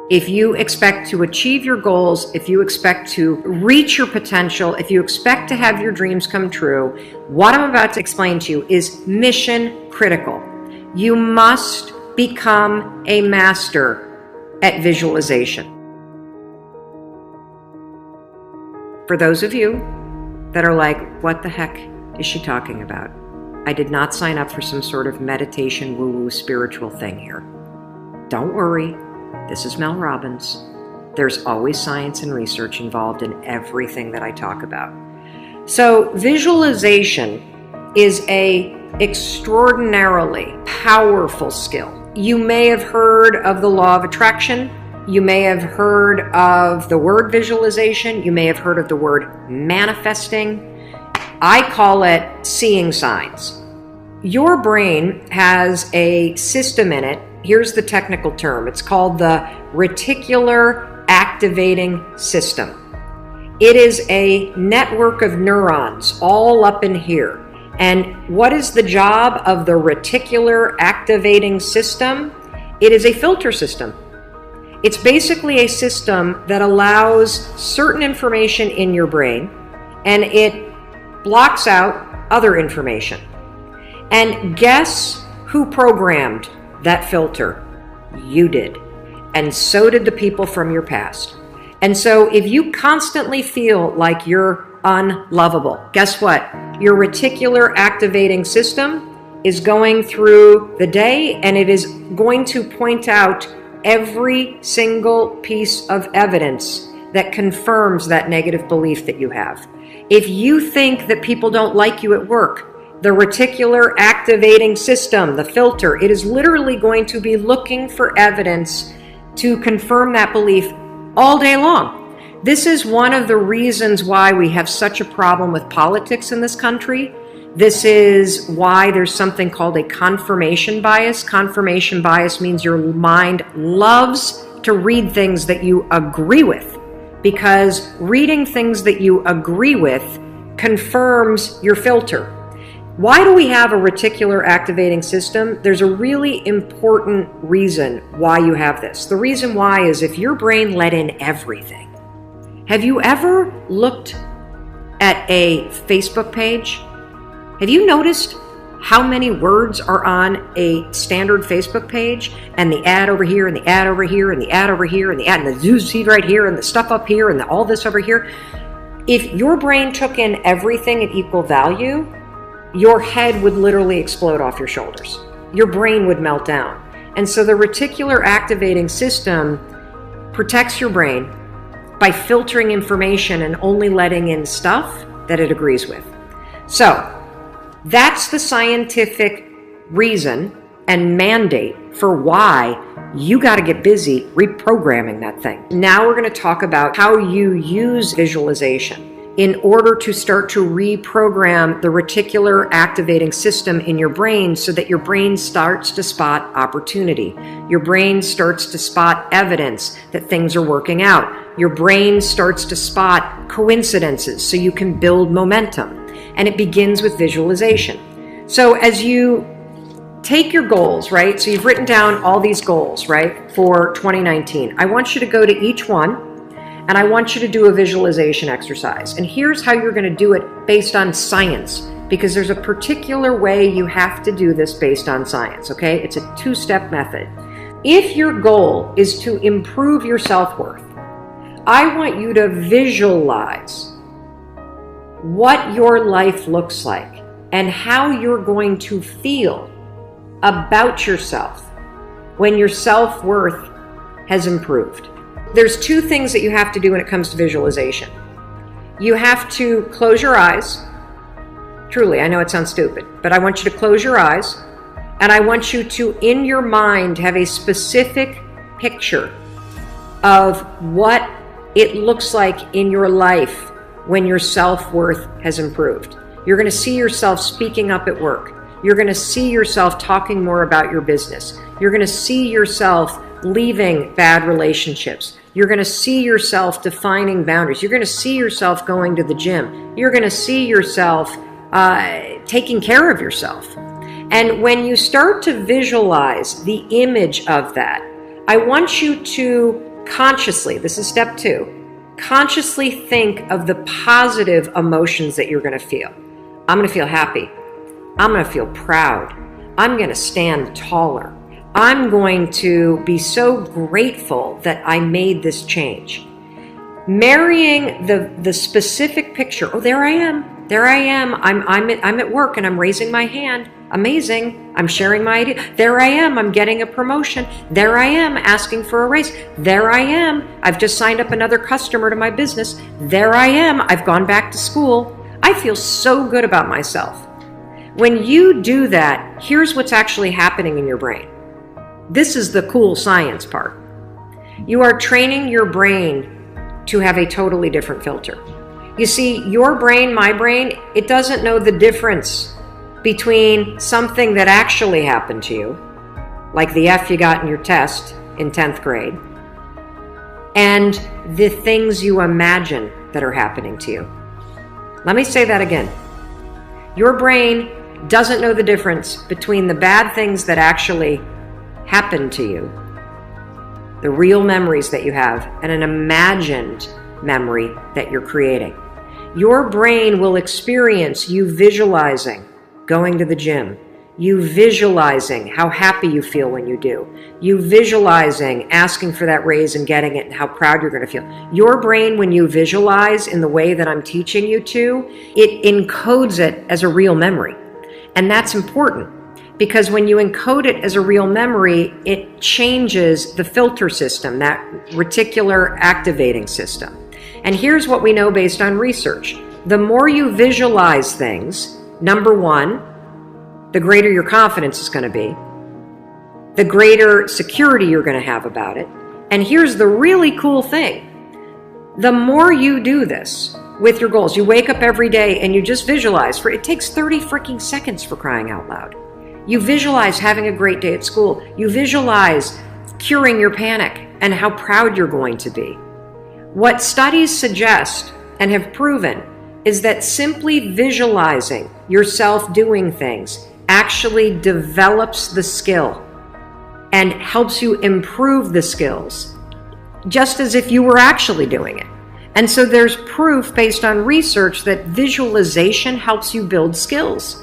If you expect to achieve your goals, if you expect to reach your potential, if you expect to have your dreams come true, what I'm about to explain to you is mission critical. You must become a master at visualization. For those of you that are like, what the heck is she talking about? I did not sign up for some sort of meditation woo-woo spiritual thing here. Don't worry. This is Mel Robbins. There's always science and research involved in everything that I talk about. So visualization is an extraordinarily powerful skill. You may have heard of the law of attraction. You may have heard of the word visualization. You may have heard of the word manifesting. I call it seeing signs. Your brain has a system in it. Here's the technical term. It's called the reticular activating system. It is a network of neurons all up in here. And what is the job of the reticular activating system? It is a filter system. It's basically a system that allows certain information in your brain and it blocks out other information. And guess who programmed that filter? You did. And so did the people from your past. And so if you constantly feel like you're unlovable, guess what? Your reticular activating system is going through the day and it is going to point out every single piece of evidence that confirms that negative belief that you have. If you think that people don't like you at work, the reticular activating system, the filter, it is literally going to be looking for evidence to confirm that belief all day long. This is one of the reasons why we have such a problem with politics in this country. This is why there's something called a confirmation bias. Confirmation bias means your mind loves to read things that you agree with, because reading things that you agree with confirms your filter. Why do we have a reticular activating system? There's a really important reason why you have this. The reason why is if your brain let in everything. Have you ever looked at a Facebook page? Have you noticed how many words are on a standard Facebook page, and the ad over here, and the ad over here, and the ad over here, and the ad, and the news feed right here, and the stuff up here, and all this over here? If your brain took in everything at equal value, your head would literally explode off your shoulders. Your brain would melt down. And so the reticular activating system protects your brain by filtering information and only letting in stuff that it agrees with. So that's the scientific reason and mandate for why you got to get busy reprogramming that thing. Now we're going to talk about how you use visualization in order to start to reprogram the reticular activating system in your brain so that your brain starts to spot opportunity. Your brain starts to spot evidence that things are working out. Your brain starts to spot coincidences so you can build momentum. And it begins with visualization. So as you take your goals, right? So you've written down all these goals, right, for 2019. I want you to go to each one and I want you to do a visualization exercise. And here's how you're going to do it based on science, because there's a particular way you have to do this based on science, okay? It's a two-step method. If your goal is to improve your self-worth, I want you to visualize what your life looks like and how you're going to feel about yourself when your self-worth has improved. There's two things that you have to do when it comes to visualization. You have to close your eyes. Truly, I know it sounds stupid, but I want you to close your eyes, and I want you to, in your mind, have a specific picture of what it looks like in your life when your self-worth has improved. You're going to see yourself speaking up at work. You're going to see yourself talking more about your business. You're going to see yourself leaving bad relationships. You're going to see yourself defining boundaries. You're going to see yourself going to the gym. You're going to see yourself taking care of yourself. And when you start to visualize the image of that, I want you to consciously, this is step 2, consciously think of the positive emotions that you're going to feel. I'm going to feel happy. I'm going to feel proud. I'm going to stand taller. I'm going to be so grateful that I made this change. Marrying the specific picture. Oh, there I am. There I am. I'm at work and I'm raising my hand. Amazing. I'm sharing my idea. There I am. I'm getting a promotion. There I am asking for a raise. There I am. I've just signed up another customer to my business. There I am. I've gone back to school. I feel so good about myself. When you do that, here's what's actually happening in your brain. This is the cool science part. You are training your brain to have a totally different filter. You see, your brain, my brain, it doesn't know the difference between something that actually happened to you, like the F you got in your test in 10th grade, and the things you imagine that are happening to you. Let me say that again. Your brain doesn't know the difference between the bad things that actually happened to you, the real memories that you have, and an imagined memory that you're creating. Your brain will experience you visualizing going to the gym, you visualizing how happy you feel when you do, you visualizing asking for that raise and getting it and how proud you're going to feel. Your brain, when you visualize in the way that I'm teaching you to, it encodes it as a real memory. And that's important. Because when you encode it as a real memory, it changes the filter system, that reticular activating system. And here's what we know based on research. The more you visualize things, number one, the greater your confidence is going to be, the greater security you're going to have about it. And here's the really cool thing. The more you do this with your goals, you wake up every day and you just visualize. It takes 30 freaking seconds, for crying out loud. You visualize having a great day at school. You visualize curing your panic and how proud you're going to be. What studies suggest and have proven is that simply visualizing yourself doing things actually develops the skill and helps you improve the skills, just as if you were actually doing it. And so there's proof based on research that visualization helps you build skills.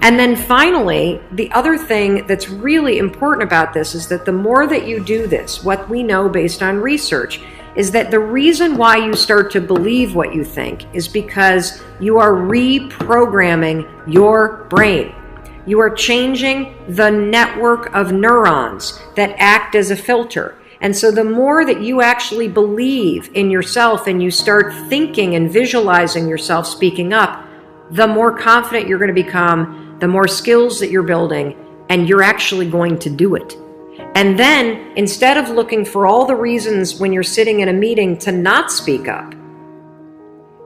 And then finally, the other thing that's really important about this is that the more that you do this, what we know based on research is that the reason why you start to believe what you think is because you are reprogramming your brain. You are changing the network of neurons that act as a filter. And so the more that you actually believe in yourself and you start thinking and visualizing yourself speaking up, the more confident you're going to become, the more skills that you're building, and you're actually going to do it. And then, instead of looking for all the reasons when you're sitting in a meeting to not speak up,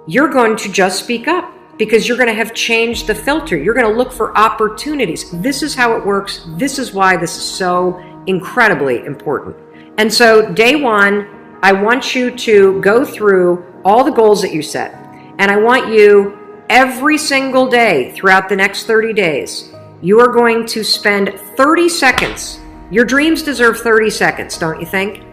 you're going to just speak up because you're going to have changed the filter. You're going to look for opportunities. This is how it works. This is why this is so incredibly important. And so, day one, I want you to go through all the goals that you set. And I want you every single day throughout the next 30 days, you are going to spend 30 seconds. Your dreams deserve 30 seconds, don't you think?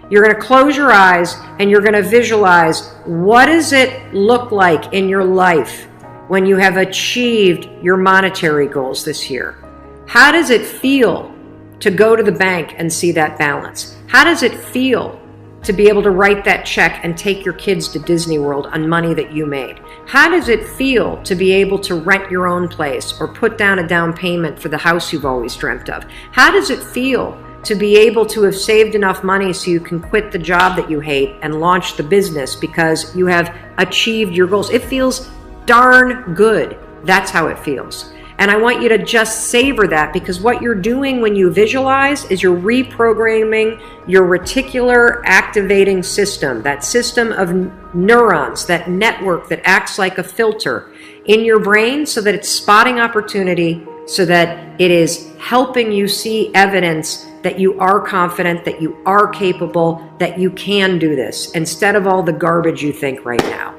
You're going to close your eyes and you're going to visualize, what does it look like in your life when you have achieved your monetary goals this year? How does it feel to go to the bank and see that balance? How does it feel to be able to write that check and take your kids to Disney World on money that you made? How does it feel to be able to rent your own place or put down a down payment for the house you've always dreamt of? How does it feel to be able to have saved enough money so you can quit the job that you hate and launch the business because you have achieved your goals? It feels darn good. That's how it feels. And I want you to just savor that, because what you're doing when you visualize is you're reprogramming your reticular activating system, that system of neurons, that network that acts like a filter in your brain so that it's spotting opportunity, so that it is helping you see evidence that you are confident, that you are capable, that you can do this, instead of all the garbage you think right now.